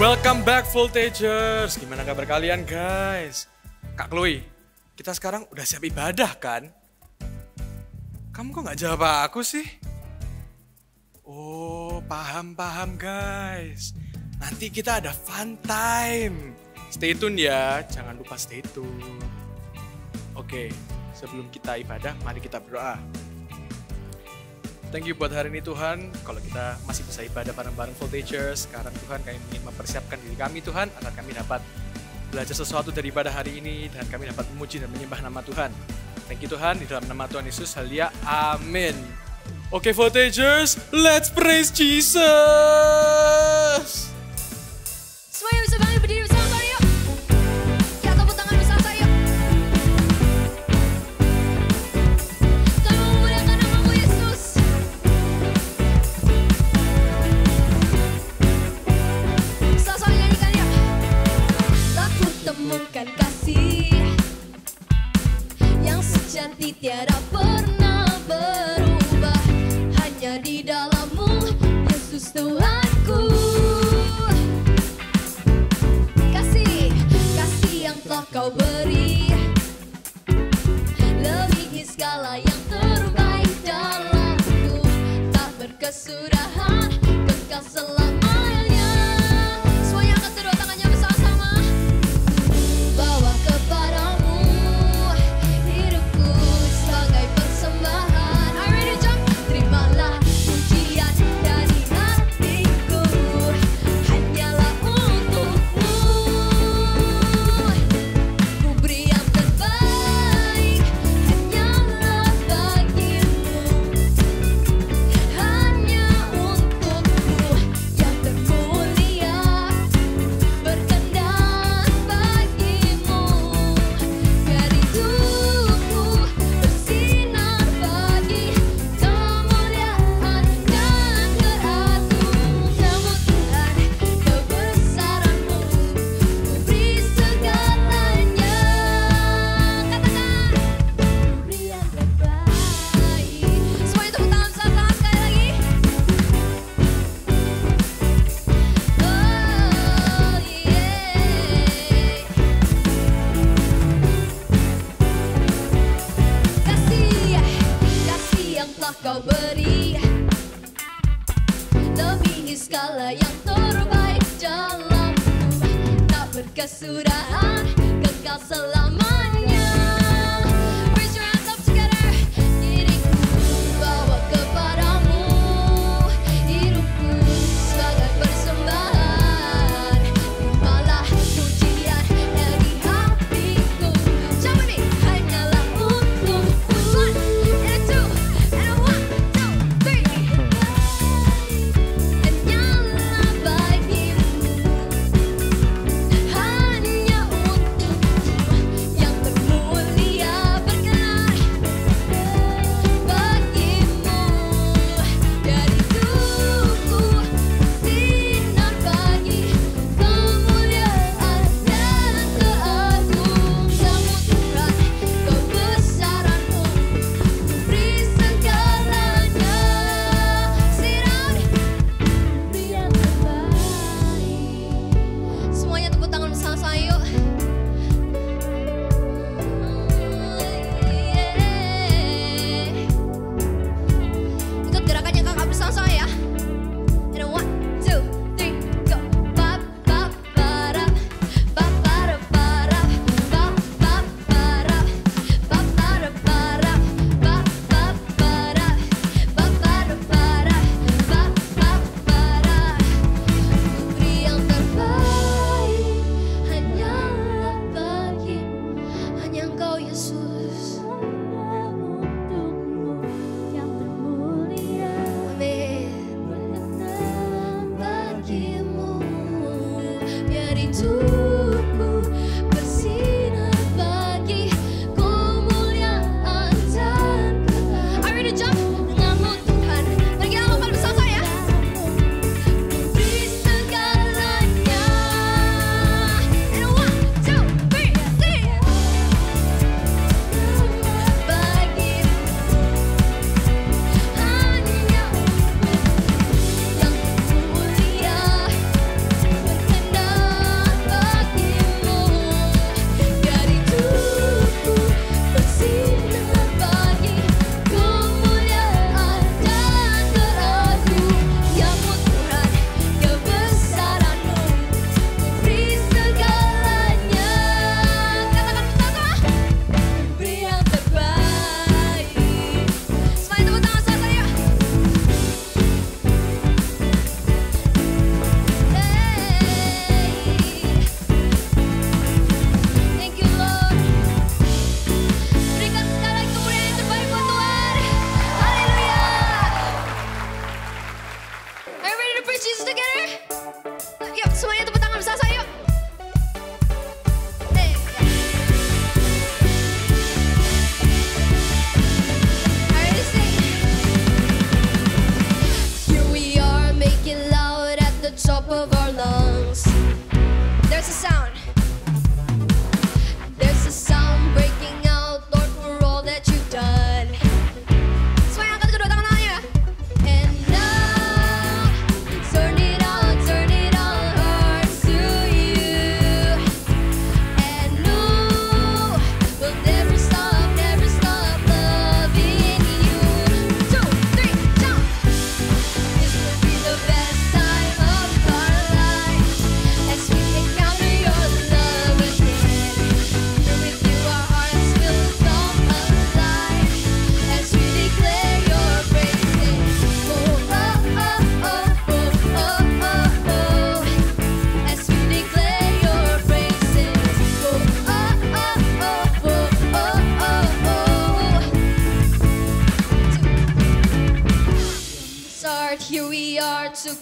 Welcome back Voltagers. Gimana kabar kalian guys? Kak Chloe, kita sekarang udah siap ibadah kan? Kamu kok gak jawab aku sih? Oh, paham guys. Nanti kita ada fun time. Stay tune ya, jangan lupa stay tune. Oke, sebelum kita ibadah, mari kita berdoa. Thank you buat hari ini Tuhan, kalau kita masih bisa ibadah bareng-bareng Voltagers. Sekarang Tuhan, kami ingin mempersiapkan diri kami Tuhan, agar kami dapat belajar sesuatu dari ibadah hari ini, dan kami dapat memuji dan menyembah nama Tuhan. Thank you Tuhan, di dalam nama Tuhan Yesus, haleluya, amin. Oke Voltagers, let's praise Jesus. Semuanya bisa bangun berdiri bersama yuk. Kita tepuk tangan bersama yuk. Kami memuliakan nama-Mu Yesus. Sama-sama nyanyikan yuk. Tak ku temukan kasih yang secantik tiada pernah berubah, hanya di dalam-Mu Yesus Tuhanku. Kasih yang telah Kau beri lebihi segala yang terbaik dalamku, tak berkesudahan, kekal selamanya. Semuanya angkat kedua tangannya bersama-sama. Bawa kepadamu hidupku sebagai persembahan. Are you ready, John? Terimalah pujian dari hatiku, hanyalah untuk-Mu. Ku beri yang terbaik, hanyalah bagimu, hanya untuk-Mu yang terbaik.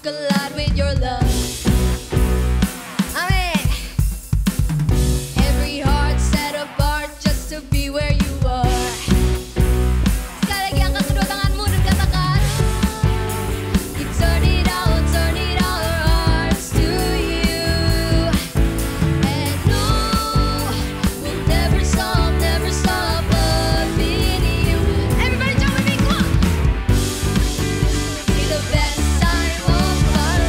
collide with your love. Amen. Every heart set apart just to be where you are. Sekali lagi angkat kedua tanganmu dan katakan, we turn it out our hearts to you. And no, we'll never stop loving you. Everybody jump with me, come on. Be the best time of our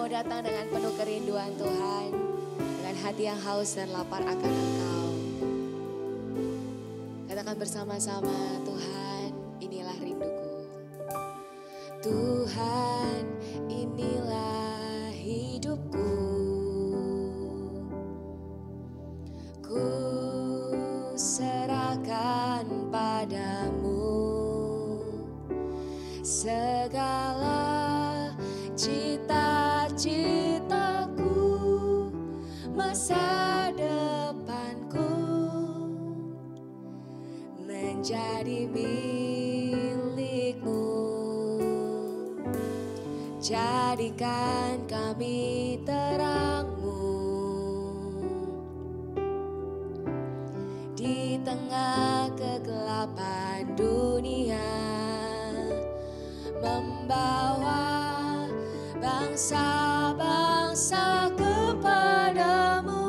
mau datang dengan penuh kerinduan Tuhan, dengan hati yang haus dan lapar akan Engkau. Katakan bersama-sama, Tuhan, inilah rinduku. Tuhan, inilah hidupku. Ku serahkan padamu segala cita-citaku, masa depanku menjadi milikmu. Jadikan kami terangmu di tengah kegelapan dunia, membawa bangsa-bangsa kepadamu.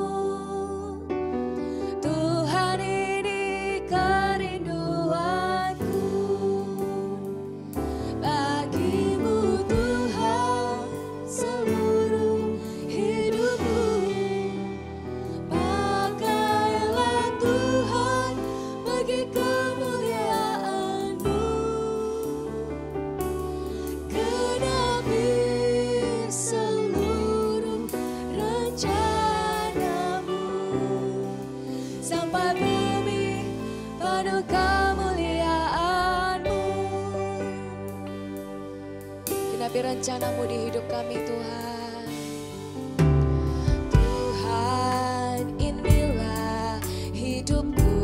Tuhan, ini kerinduanku bagimu, Tuhan, seluruh hidupku. Pakailah Tuhan bagi kemuliaan-Mu, genapi seluruh rencana-Mu, sampai bumi penuh kemuliaan-Mu. Genapi rencana-Mu di hidup kami, Tuhan. Tuhan, inilah hidupku.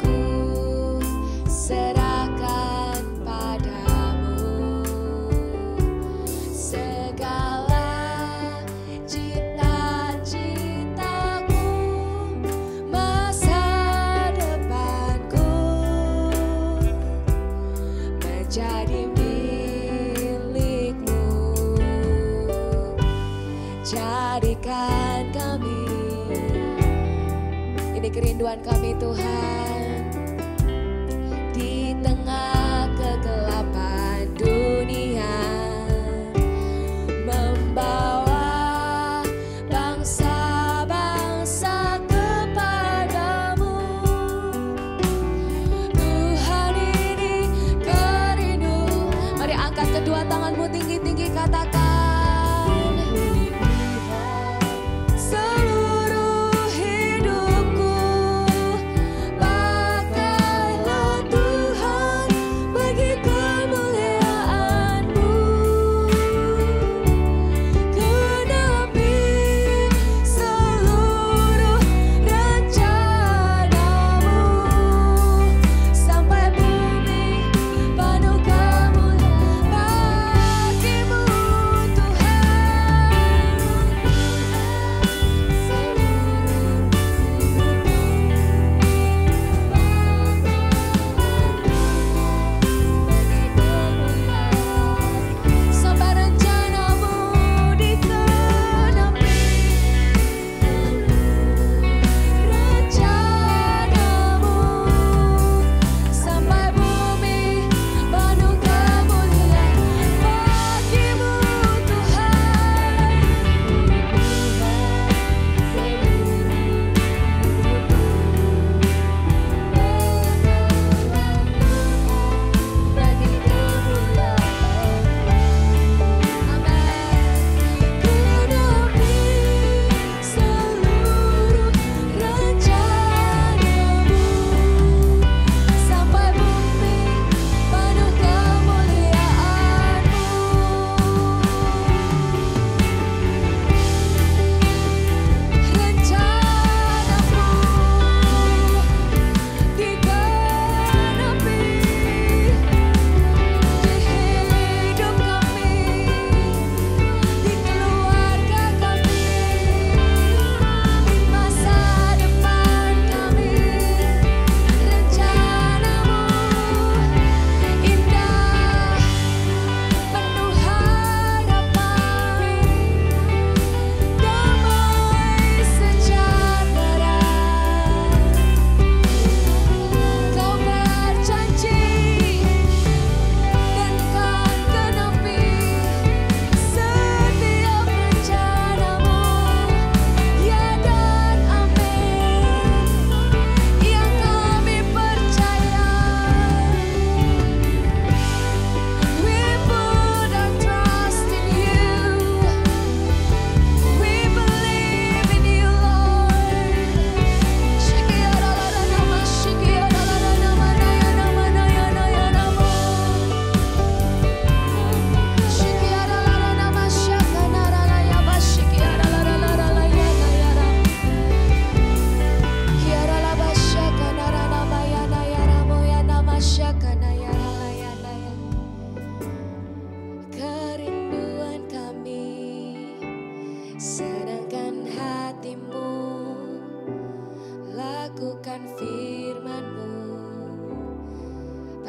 Ku serahkan padamu segala cita-citaku, masa depanku menjadi milikmu. Jadikan kami, ini kerinduan kami, Tuhan, di tengah kegelapan dunia, membawa bangsa-bangsa kepadamu. Tuhan, ini kerindu. Mari angkat kedua tanganmu tinggi-tinggi, katakan, seluruh hidupku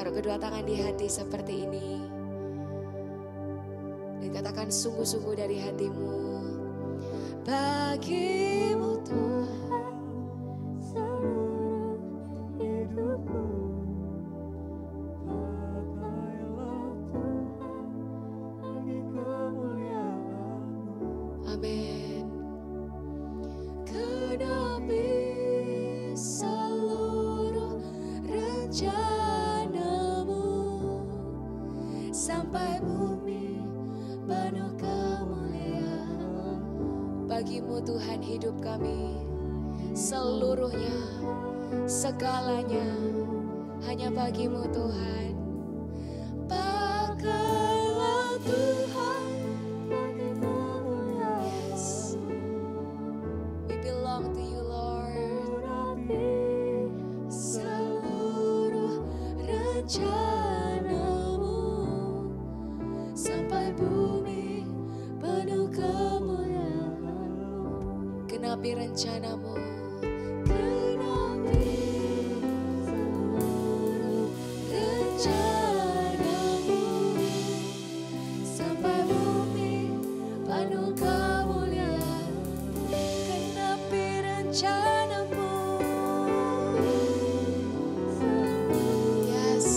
Taruh kedua tangan di hati seperti ini. Dan katakan sungguh-sungguh dari hatimu. Bagimu Tuhan seluruh hidupku. Pakailah Tuhan bagi kemuliaan-Mu. Amin. Genapi seluruh rencana-Mu sampai bumi penuh kemuliaan. Bagimu Tuhan hidup kami, seluruhnya, segalanya, hanya bagimu Tuhan. Pakailah Tuhan bagi kemuliaan. Yes. We belong to you, Lord. Seluruh rencana-Mu sampai bumi penuh kemuliaan. Genapi rencana-Mu. Genapi seluruh rencana-Mu sampai bumi penuh kemuliaan. Genapi rencana-Mu. Yes.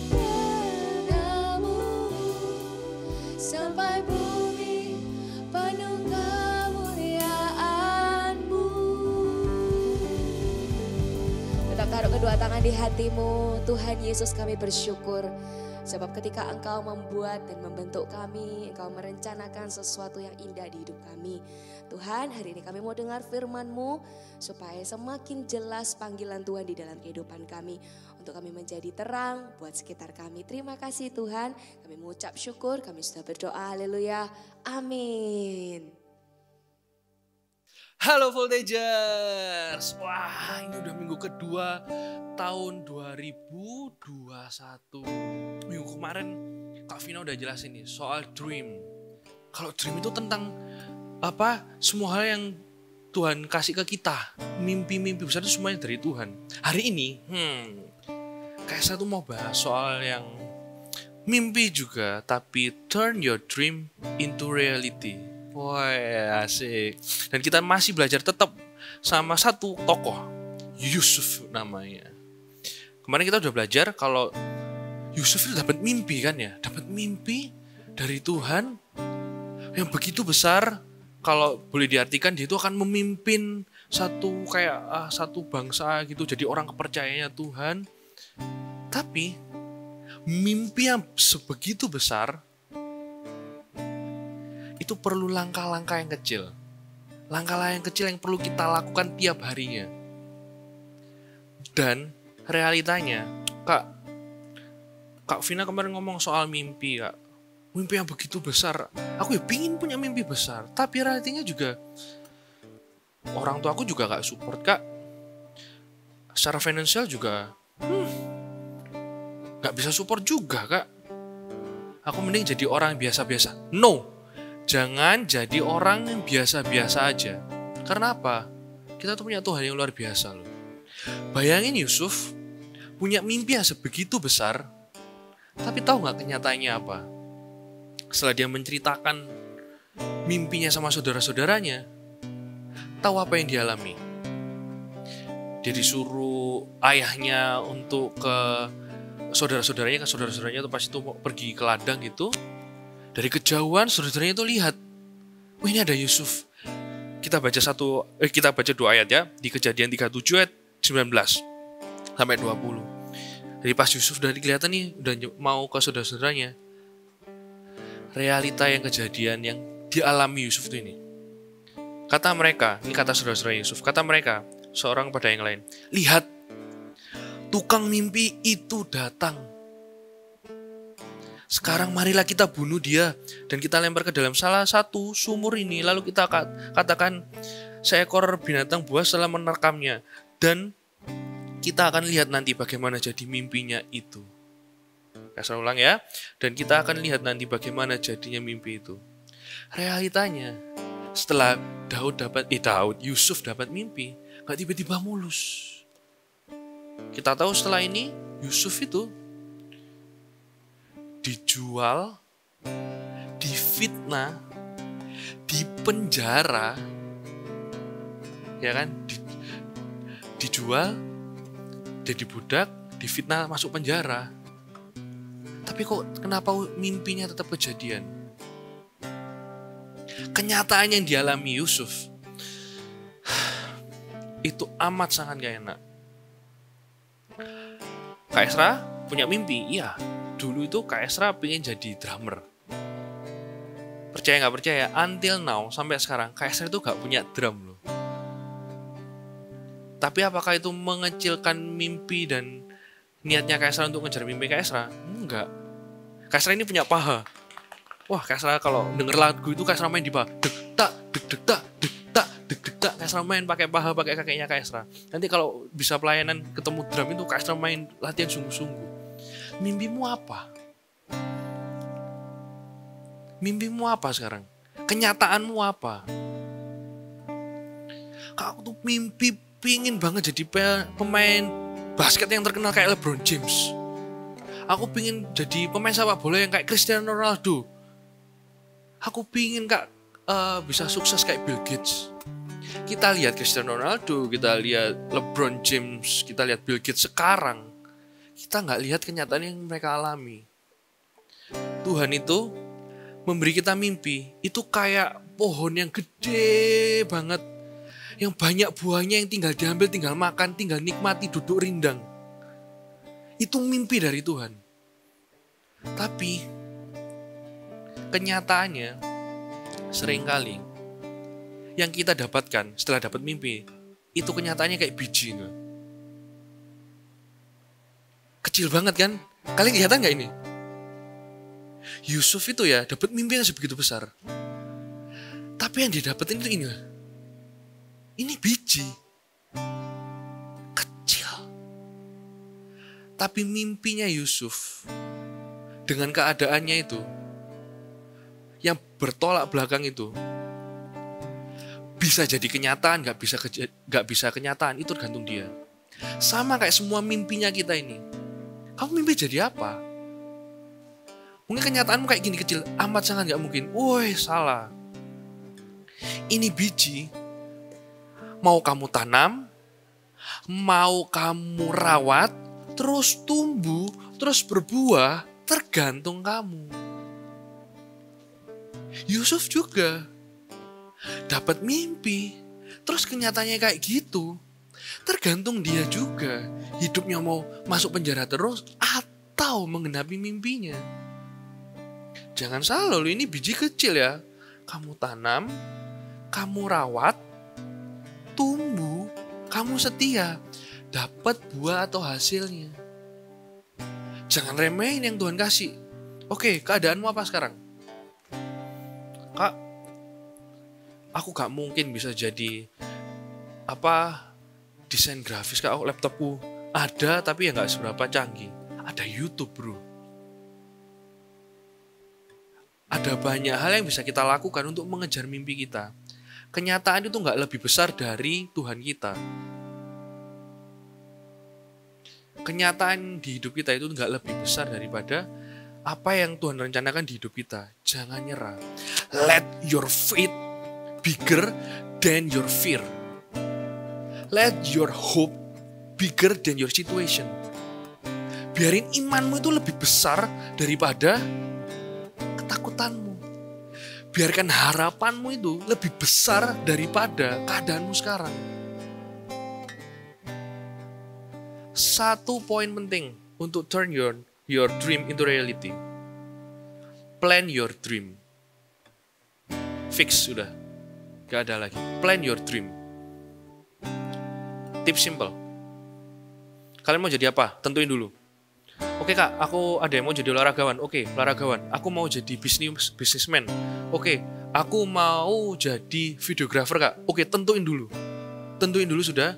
Rencana-Mu sampai bumi penuh kemuliaan-Mu. Tetap taruh kedua tangan di hatimu. Tuhan Yesus, kami bersyukur sebab ketika Engkau membuat dan membentuk kami, Engkau merencanakan sesuatu yang indah di hidup kami. Tuhan, hari ini kami mau dengar firman-Mu supaya semakin jelas panggilan Tuhan di dalam kehidupan kami. Untuk kami menjadi terang buat sekitar kami. Terima kasih Tuhan, kami mengucap syukur, kami sudah berdoa, haleluya, amin. Halo Voltagers. Wah, ini udah minggu kedua tahun 2021. Minggu kemarin Kak Vina udah jelasin nih soal dream. Kalau dream itu tentang apa? Semua hal yang Tuhan kasih ke kita. Mimpi-mimpi besar itu semuanya dari Tuhan. Hari ini, kayak saya tuh mau bahas soal yang mimpi juga, tapi turn your dream into reality. Wah, asik. Dan kita masih belajar tetap sama satu tokoh, Yusuf namanya. Kemarin kita udah belajar kalau Yusuf itu dapat mimpi kan ya, dapat mimpi dari Tuhan yang begitu besar. Kalau boleh diartikan dia itu akan memimpin satu satu bangsa gitu, jadi orang kepercayaannya Tuhan. Tapi mimpi yang sebegitu besar itu perlu langkah-langkah yang kecil. Langkah-langkah yang kecil yang perlu kita lakukan tiap harinya. Dan realitanya, Kak Vina kemarin ngomong soal mimpi, Kak. Mimpi yang begitu besar. Aku ya pingin punya mimpi besar. Tapi realitanya juga, orang tua aku juga gak support, Kak. Secara finansial juga, gak bisa support juga, Kak. Aku mending jadi orang yang biasa-biasa. No! Jangan jadi orang yang biasa-biasa aja. Karena apa? Kita tuh punya Tuhan yang luar biasa loh. Bayangin Yusuf punya mimpi yang sebegitu besar, tapi tahu nggak kenyataannya apa? Setelah dia menceritakan mimpinya sama saudara-saudaranya, tahu apa yang dialami? Dia disuruh ayahnya untuk ke saudara-saudaranya itu pas itu pergi ke ladang gitu. Dari kejauhan saudara-saudaranya itu lihat, wah ini ada Yusuf. Kita baca dua ayat ya, di Kejadian 37 ayat 19 sampai 20. Jadi pas Yusuf udah kelihatan nih, udah mau ke saudara-saudaranya. Realita yang kejadian yang dialami Yusuf itu ini. Kata mereka, ini kata saudara-saudara Yusuf, kata mereka, seorang pada yang lain, lihat, tukang mimpi itu datang. Sekarang marilah kita bunuh dia dan kita lempar ke dalam salah satu sumur ini. Lalu kita katakan seekor binatang buas telah menerkamnya. Dan kita akan lihat nanti bagaimana jadi mimpinya itu. Saya ulang ya. Dan kita akan lihat nanti bagaimana jadinya mimpi itu. Realitanya setelah Yusuf dapat mimpi, gak tiba-tiba mulus. Kita tahu setelah ini Yusuf itu dijual, difitnah, dipenjara, ya kan? Dijual, jadi budak, difitnah, masuk penjara. Tapi kok kenapa mimpinya tetap kejadian? Kenyataan yang dialami Yusuf itu amat sangat gak enak. Kak Esra punya mimpi, iya. Dulu itu Kak Esra pengen jadi drummer. Percaya gak percaya, until now, sampai sekarang, Kak Esra itu gak punya drum loh. Tapi apakah itu mengecilkan mimpi dan niatnya Kak Esra untuk ngejar mimpi Kak Esra? Enggak. Kak Esra ini punya paha. Wah, Kak Esra kalau denger lagu itu Kak Esra main di paha. Dek tak, dek tak, dek tak, dek tak. Kak Esra main pakai paha, pakai kakinya Kak Esra. Nanti kalau bisa pelayanan ketemu drum itu Kak Esra main latihan sungguh-sungguh. Mimpimu apa? Mimpimu apa sekarang? Kenyataanmu apa? Kak, aku tuh mimpi pingin banget jadi pemain basket yang terkenal kayak LeBron James. Aku pingin jadi pemain sepak bola yang kayak Cristiano Ronaldo. Aku pingin Kak bisa sukses kayak Bill Gates. Kita lihat Cristiano Ronaldo, kita lihat LeBron James, kita lihat Bill Gates sekarang. Kita nggak lihat kenyataan yang mereka alami. Tuhan itu memberi kita mimpi, itu kayak pohon yang gede banget. Yang banyak buahnya yang tinggal diambil, tinggal makan, tinggal nikmati, duduk rindang. Itu mimpi dari Tuhan. Tapi kenyataannya seringkali yang kita dapatkan setelah dapat mimpi, itu kenyataannya kayak biji. Kecil banget kan? Kalian kelihatan gak ini? Yusuf itu ya dapat mimpi yang sebegitu besar. Tapi yang dia dapetin itu ini. Ini biji. Kecil. Tapi mimpinya Yusuf dengan keadaannya itu yang bertolak belakang itu bisa jadi kenyataan, gak bisa kenyataan, itu tergantung dia. Sama kayak semua mimpinya kita ini. Kamu mimpi jadi apa? Mungkin kenyataanmu kayak gini kecil, amat sangat gak mungkin. Woi, salah. Ini biji, mau kamu tanam, mau kamu rawat, terus tumbuh, terus berbuah, tergantung kamu. Yusuf juga dapat mimpi, terus kenyataannya kayak gitu. Tergantung dia juga, hidupnya mau masuk penjara terus atau menggenapi mimpinya. Jangan salah loh, ini biji kecil ya. Kamu tanam, kamu rawat, tumbuh, kamu setia, dapat buah atau hasilnya. Jangan remehin yang Tuhan kasih. Oke, keadaanmu apa sekarang? Kak, aku gak mungkin bisa jadi desain grafis. Kak, laptopku ada tapi ya gak seberapa canggih. Ada YouTube, bro. Ada banyak hal yang bisa kita lakukan untuk mengejar mimpi kita. Kenyataan itu gak lebih besar dari Tuhan kita. Kenyataan di hidup kita itu gak lebih besar daripada apa yang Tuhan rencanakan di hidup kita. Jangan nyerah. Let your faith bigger than your fear. Let your hope bigger than your situation. Biarin imanmu itu lebih besar daripada ketakutanmu. Biarkan harapanmu itu lebih besar daripada keadaanmu sekarang. Satu poin penting untuk turn your dream into reality. Plan your dream. Fix sudah. Gak ada lagi. Plan your dream. Tips simple. Kalian mau jadi apa? Tentuin dulu. Oke kak, aku ada yang mau jadi olahragawan. Oke, olahragawan. Aku mau jadi businessman. Oke, aku mau jadi videographer kak. Oke, tentuin dulu. Tentuin dulu sudah.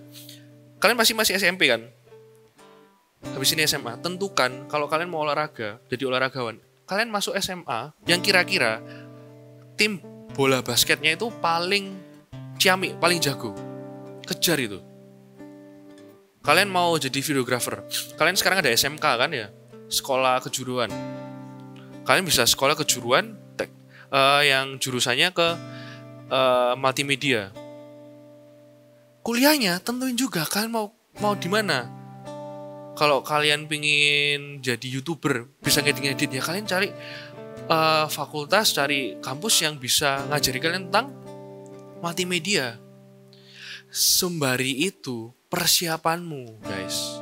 Kalian masih SMP kan? Habis ini SMA. Tentukan kalau kalian mau olahraga, jadi olahragawan. Kalian masuk SMA yang kira-kira tim bola basketnya itu paling ciamik, paling jago. Kejar itu. Kalian mau jadi videographer. Kalian sekarang ada SMK kan ya? Sekolah kejuruan. Kalian bisa sekolah kejuruan yang jurusannya ke multimedia. Kuliahnya tentuin juga kalian mau di mana. Kalau kalian pingin jadi YouTuber, bisa ngedit-ngedit ya, kalian cari fakultas, cari kampus yang bisa ngajari kalian tentang multimedia. Sembari itu persiapanmu, guys.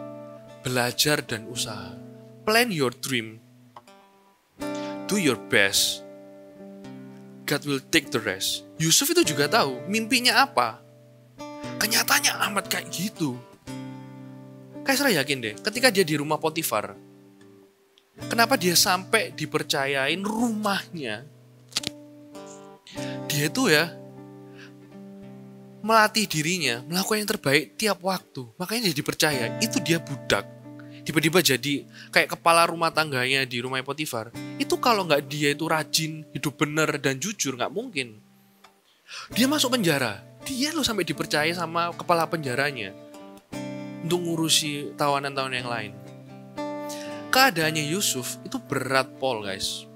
Belajar dan usaha. Plan your dream. Do your best. God will take the rest. Yusuf itu juga tahu mimpinya apa. Kenyataannya amat kayak gitu. Kaisar yakin deh, ketika dia di rumah Potifar, kenapa dia sampai dipercayain rumahnya? Dia itu ya melatih dirinya, melakukan yang terbaik tiap waktu. Makanya dia dipercaya, itu dia budak. Tiba-tiba jadi kayak kepala rumah tangganya di rumah Potifar. Itu kalau nggak dia itu rajin, hidup benar dan jujur, nggak mungkin. Dia masuk penjara. Dia loh sampai dipercaya sama kepala penjaranya untuk ngurusi tawanan-tawanan yang lain. Keadaannya Yusuf itu berat pol, guys.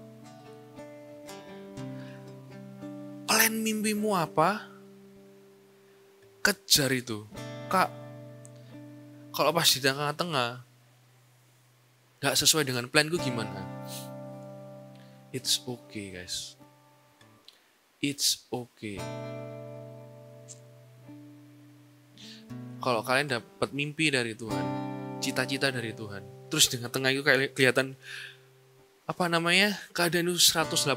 Plan mimpimu apa? Kejar itu. Kak, kalau pas di tengah-tengah gak sesuai dengan planku gimana? It's okay, guys. It's okay. Kalau kalian dapat mimpi dari Tuhan, cita-cita dari Tuhan, terus di tengah itu kayak kelihatan keadaan itu 180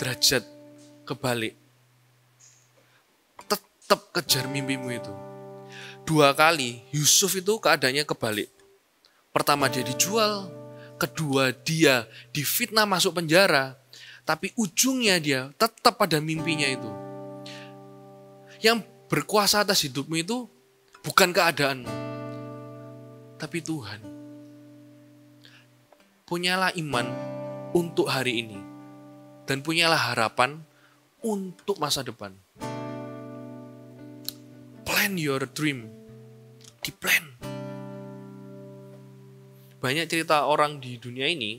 derajat kebalik, tetap kejar mimpimu itu. 2 kali Yusuf itu keadaannya kebalik. Pertama dia dijual, kedua dia difitnah masuk penjara, tapi ujungnya dia tetap pada mimpinya itu. Yang berkuasa atas hidupmu itu bukan keadaanmu, tapi Tuhan. Punyalah iman untuk hari ini, dan punyalah harapan untuk masa depan. Plan your dream. Di-plan. Banyak cerita orang di dunia ini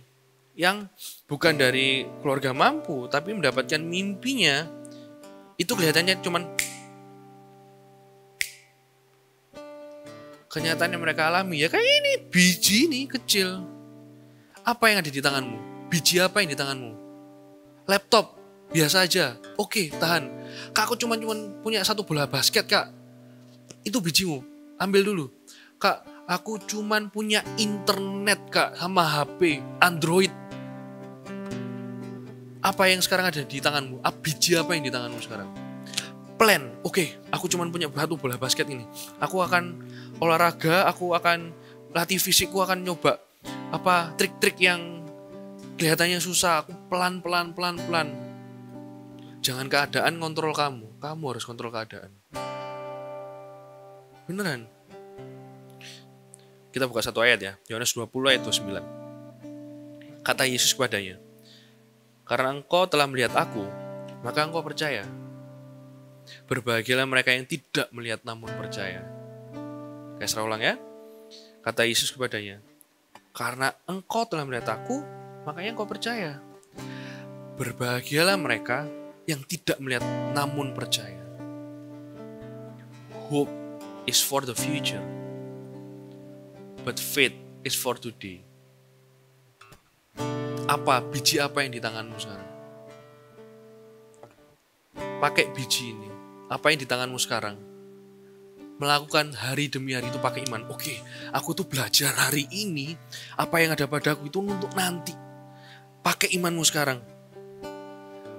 yang bukan dari keluarga mampu, tapi mendapatkan mimpinya, itu kelihatannya cuman kenyataannya mereka alami. Ya kayak ini, biji ini kecil. Apa yang ada di tanganmu? Biji apa yang di tanganmu? Laptop, biasa aja. Oke, tahan. Kak, aku cuman punya 1 bola basket, Kak. Itu bijimu, ambil dulu. Kak, aku cuman punya internet, Kak, sama HP, Android. Apa yang sekarang ada di tanganmu? Biji apa yang di tanganmu sekarang? Plan, oke, aku cuman punya 1 bola basket ini. Aku akan olahraga, aku akan latih fisikku, akan nyoba trik-trik yang kelihatannya susah. Aku pelan-pelan. Jangan keadaan kontrol kamu harus kontrol keadaan. Beneran. Kita buka 1 ayat ya, Yohanes 20 ayat 29. Kata Yesus kepadanya, karena engkau telah melihat aku, maka engkau percaya. Berbahagialah mereka yang tidak melihat namun percaya. Saya ulang ya. Kata Yesus kepadanya, karena engkau telah melihat aku, makanya engkau percaya. Berbahagialah mereka yang tidak melihat namun percaya. Hope is for the future, but faith is for today. Biji apa yang di tanganmu sekarang? Pakai biji ini. Apa yang di tanganmu sekarang? Melakukan hari demi hari itu pakai iman. Oke, aku tuh belajar hari ini. Apa yang ada padaku itu untuk nanti. Pakai imanmu sekarang.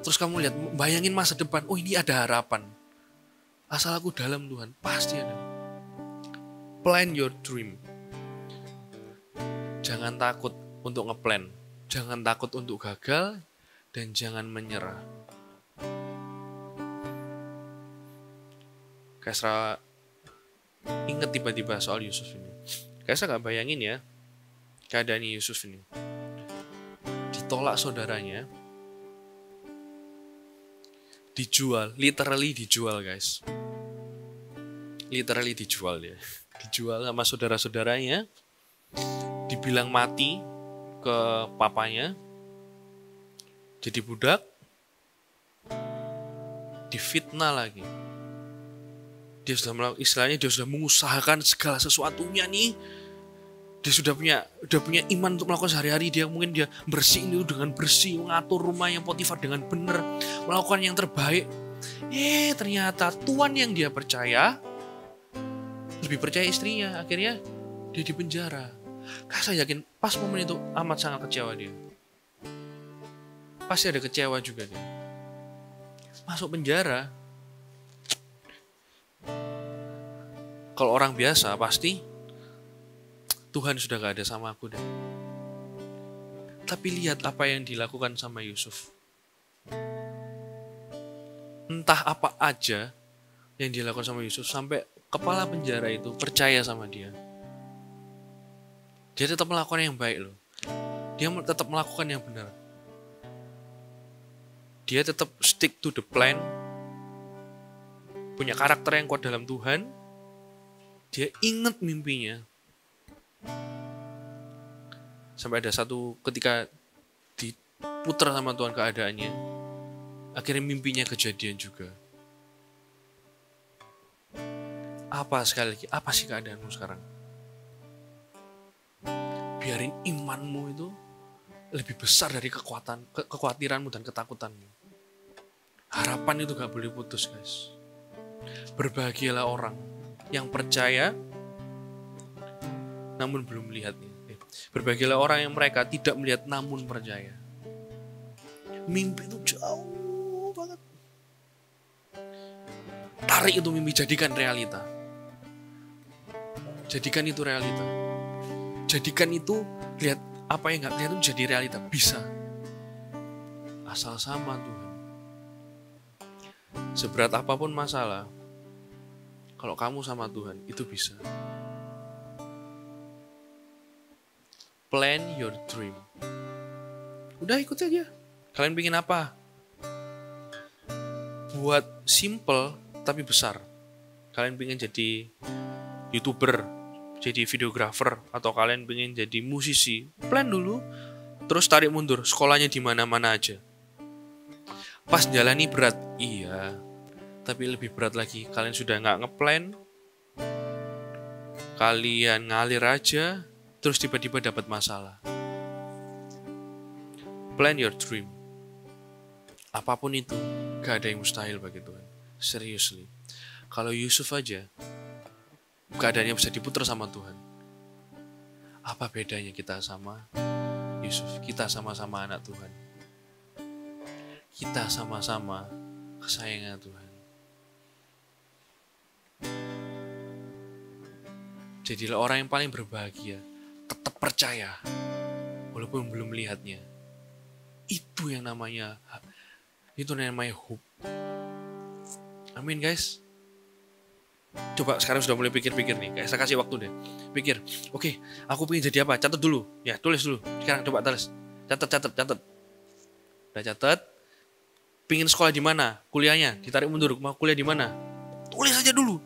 Terus kamu lihat, bayangin masa depan. Oh, ini ada harapan. Asal aku dalam Tuhan, pasti ada. Plan your dream. Jangan takut untuk ngeplan. Jangan takut untuk gagal. Dan jangan menyerah. Kaisra ingat tiba-tiba soal Yusuf ini. Kaisra gak bayangin ya keadaan Yusuf ini. Ditolak saudaranya. Dijual, literally dijual, guys. Literally dijual ya. Dijual sama saudara-saudaranya. Dibilang mati ke papanya. jadi budak, difitnah lagi. Dia sudah melakukan, istilahnya dia sudah mengusahakan segala sesuatunya nih. Dia sudah punya iman untuk melakukan sehari-hari. Dia mungkin dia bersihin itu dengan bersih, mengatur rumahnya Potifar dengan benar, melakukan yang terbaik. Ternyata tuan yang dia percaya lebih percaya istrinya. Akhirnya dia di penjara. Saya yakin pas momen itu amat sangat kecewa dia. Pasti ada kecewa juga dia. Masuk penjara. Kalau orang biasa pasti Tuhan sudah gak ada sama aku deh. Tapi lihat apa yang dilakukan sama Yusuf. Entah apa aja yang dilakukan sama Yusuf sampai kepala penjara itu percaya sama dia. Dia tetap melakukan yang baik loh. Dia tetap melakukan yang benar. Dia tetap stick to the plan. Punya karakter yang kuat dalam Tuhan. Dia ingat mimpinya. Sampai ada satu ketika diputar sama Tuhan keadaannya, akhirnya mimpinya kejadian juga. Sekali lagi, apa sih keadaanmu sekarang? Biarin imanmu itu lebih besar dari kekhawatiranmu dan ketakutanmu. Harapan itu gak boleh putus, guys. Berbahagialah orang yang percaya namun belum melihatnya. Berbahagialah orang yang mereka tidak melihat namun percaya. Mimpi itu jauh banget. Tarik itu mimpi, jadikan realita. Jadikan itu realita. Jadikan itu, lihat apa yang gak lihat itu jadi realita. Bisa. Asal sama Tuhan. Seberat apapun masalah, kalau kamu sama Tuhan, itu bisa. Plan your dream. Udah ikut aja. Kalian pengen apa? Buat simple tapi besar. Kalian pengen jadi YouTuber, jadi videographer, atau kalian pengen jadi musisi. Plan dulu, terus tarik mundur. Sekolahnya di mana-mana aja. Pas jalani berat, iya. Tapi lebih berat lagi, kalian sudah nggak ngeplan, kalian ngalir aja, terus tiba-tiba dapat masalah. Plan your dream. Apapun itu, gak ada yang mustahil bagi Tuhan. Seriously. Kalau Yusuf aja, keadaannya bisa diputar sama Tuhan. Apa bedanya kita sama Yusuf? Kita sama-sama anak Tuhan. Kita sama-sama kesayangan Tuhan. Jadilah orang yang paling berbahagia. Tetap percaya walaupun belum melihatnya. Itu yang namanya hope. Amin guys. Coba sekarang sudah mulai pikir-pikir nih. Saya kasih waktu deh. Pikir, oke, aku pengen jadi apa? Catat dulu. Ya, tulis dulu. Sekarang coba tulis. Catat. Udah catat. Pengen sekolah di mana? Kuliahnya ditarik mundur. Mau kuliah di mana? Tulis aja dulu.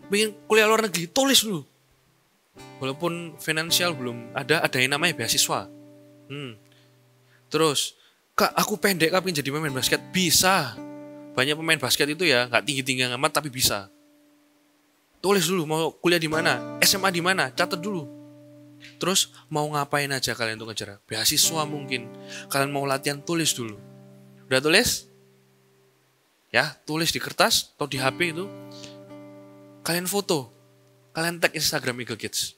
Pengen kuliah luar negeri, tulis dulu. Walaupun finansial belum ada yang namanya beasiswa. Terus, Kak, aku pendek, Kak, pengen jadi pemain basket. Bisa. Banyak pemain basket itu ya, nggak tinggi-tinggi amat, tapi bisa. Tulis dulu, mau kuliah di mana, SMA di mana, catat dulu. Terus, mau ngapain aja kalian untuk ngejar? Beasiswa mungkin. Kalian mau latihan, tulis dulu. Udah tulis? Ya, tulis di kertas atau di HP itu. Kalian foto. Kalian tag Instagram Eagle Kids.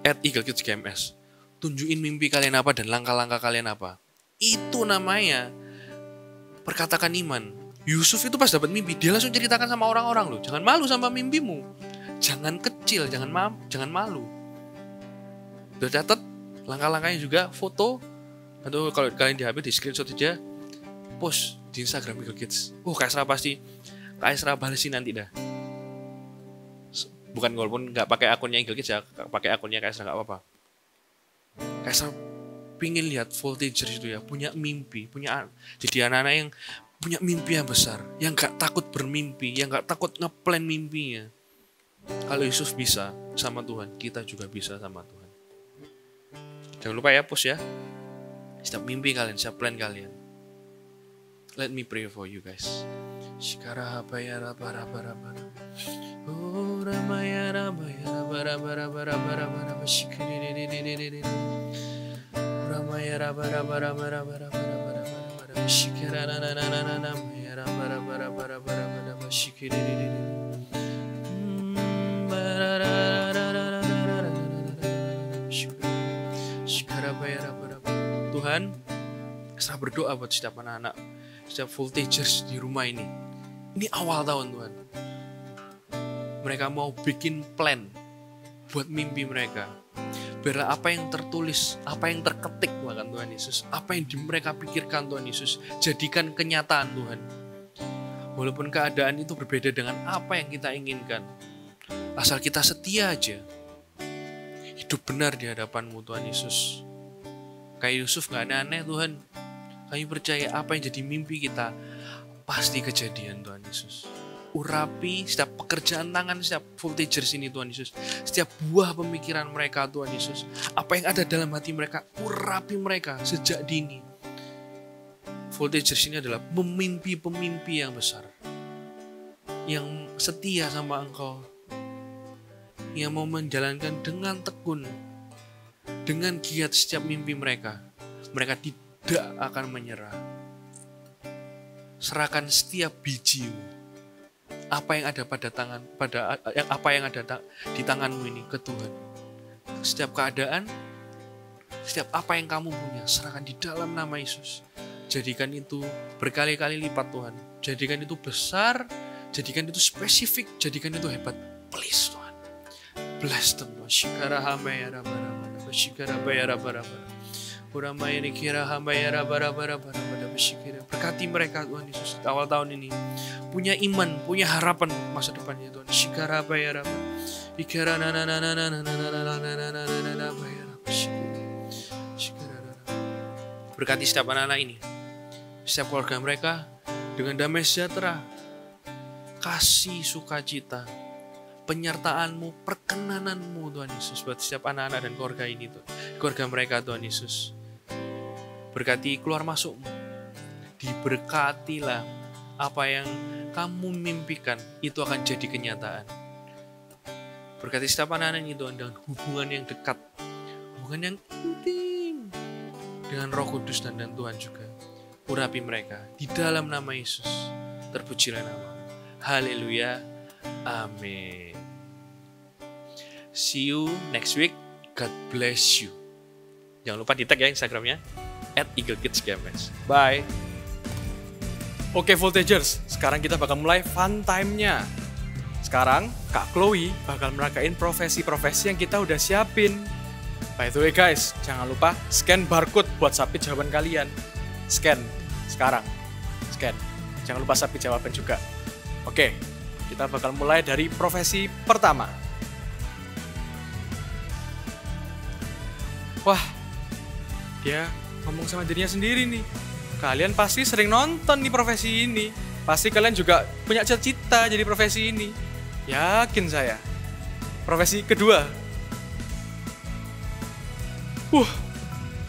@EagleKidsGMS. Tunjukin mimpi kalian apa dan langkah-langkah kalian apa. Itu namanya perkatakan iman. Yusuf itu pas dapat mimpi, dia langsung ceritakan sama orang-orang loh. Jangan malu sama mimpimu. Jangan kecil, jangan malu. Udah catat langkah-langkahnya juga, foto. Atau kalau kalian di HP, di screenshot aja. Post di Instagram Eagle Kids. Kak Esra pasti, Kak Esra balesin nanti dah. Bukan walaupun nggak pakai akunnya Eagle Kids ya, pakai akunnya Kak Esra nggak apa-apa. Kak Esra pingin lihat voltagers itu ya, punya mimpi, jadi anak-anak yang punya mimpi yang besar, yang nggak takut bermimpi, yang nggak takut ngeplan mimpinya. Kalau Yusuf bisa sama Tuhan, kita juga bisa sama Tuhan. Jangan lupa ya, post ya. setiap mimpi kalian, setiap plan kalian. Let me pray for you guys. Shikara bayara bara bara bara. Oh ramaya ramaya bara bara bara bara bara shikiri. Ramaya bara bara bara bara bara bara shikara na na na na na bara bara bara bara bara bara shikiri. Shikara bayara bara. Tuhan, saya berdoa buat setiap anak-anak, setiap voltagers di rumah ini. Ini awal tahun Tuhan. Mereka mau bikin plan buat mimpi mereka. Biar apa yang tertulis, apa yang terketik bahkan Tuhan Yesus, apa yang mereka pikirkan Tuhan Yesus, jadikan kenyataan Tuhan. Walaupun keadaan itu berbeda dengan apa yang kita inginkan, asal kita setia aja, hidup benar di hadapan-Mu Tuhan Yesus. Kayak Yusuf gak aneh-aneh Tuhan. Kami percaya apa yang jadi mimpi kita pasti kejadian Tuhan Yesus. Urapi setiap pekerjaan tangan setiap voltagers ini Tuhan Yesus. Setiap buah pemikiran mereka Tuhan Yesus. Apa yang ada dalam hati mereka, urapi mereka sejak dini. Voltagers ini adalah pemimpi-pemimpi yang besar. Yang setia sama Engkau. Yang mau menjalankan dengan tekun, dengan giat setiap mimpi mereka. Mereka tidak akan menyerah. Serahkan setiap biji-Mu. Apa yang ada apa yang ada di tangan-Mu ini ke Tuhan. Setiap keadaan, setiap apa yang kamu punya, serahkan di dalam nama Yesus. Jadikan itu berkali-kali lipat Tuhan. Jadikan itu besar, jadikan itu spesifik, jadikan itu hebat. Please Tuhan. Bless them Tuhan. Shikara hamayara bara-bara, shikara bayara bara-bara. Uramayani kira hamayara bara-bara bara-bara shikira. Berkati mereka Tuhan Yesus awal tahun ini. Punya iman, punya harapan masa depannya Tuhan. Shikara bayara bara. Ikara na na na na na na na na na na bayara. Shikara. Berkati setiap anak-anak ini. Setiap keluarga mereka dengan damai sejahtera, kasih sukacita, penyertaan-Mu, perkenanan-Mu Tuhan Yesus buat setiap anak-anak dan keluarga ini Tuhan. Keluarga mereka Tuhan Yesus. Berkati keluar masuk-Mu. Diberkatilah apa yang kamu mimpikan itu akan jadi kenyataan. Berkati setiap anak-anak ini Tuhan dengan hubungan yang dekat, hubungan yang intim dengan Roh Kudus dan Tuhan juga. Urapi mereka di dalam nama Yesus. Terpujilah nama-Mu. Haleluya. Amin. See you next week. God bless you. Jangan lupa di tag ya Instagramnya @eaglekidsgames. Bye. Oke Voltagers, sekarang kita bakal mulai fun time-nya. Sekarang Kak Chloe bakal meragain profesi-profesi yang kita udah siapin. By the way guys, jangan lupa scan barcode buat submit jawaban kalian. Scan, sekarang. Scan. Jangan lupa submit jawaban juga. Oke, kita bakal mulai dari profesi pertama. Wah, dia ngomong sama dirinya sendiri nih. Kalian pasti sering nonton di profesi ini. Pasti kalian juga punya cita-cita jadi profesi ini. Yakin saya. Profesi kedua.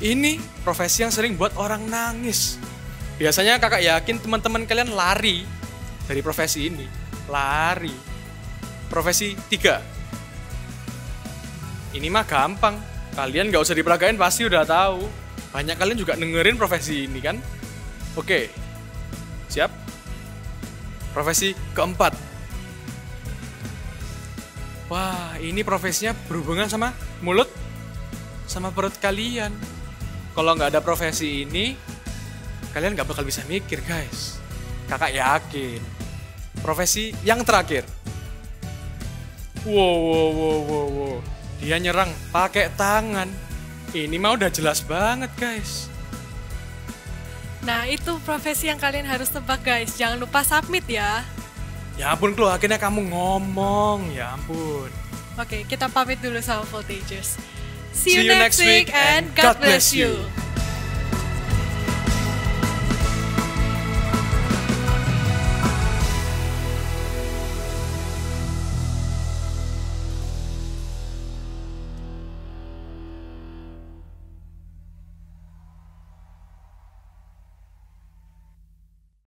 Ini profesi yang sering buat orang nangis. Biasanya kakak yakin teman-teman kalian lari dari profesi ini. Lari. Profesi 3. Ini mah gampang. Kalian gak usah diperagain pasti udah tahu. Banyak kalian juga dengerin profesi ini kan? Oke. Siap? Profesi keempat. Wah, ini profesinya berhubungan sama mulut sama perut kalian. Kalau nggak ada profesi ini, kalian nggak bakal bisa mikir guys. Kakak yakin. Profesi yang terakhir. Wow. Dia nyerang pakai tangan. Ini mah udah jelas banget guys. Nah itu profesi yang kalian harus tebak guys. Jangan lupa submit ya. Ya ampun Chloe, akhirnya kamu ngomong. Ya ampun. Oke, kita pamit dulu sama Voltagers. See you next week and God bless you.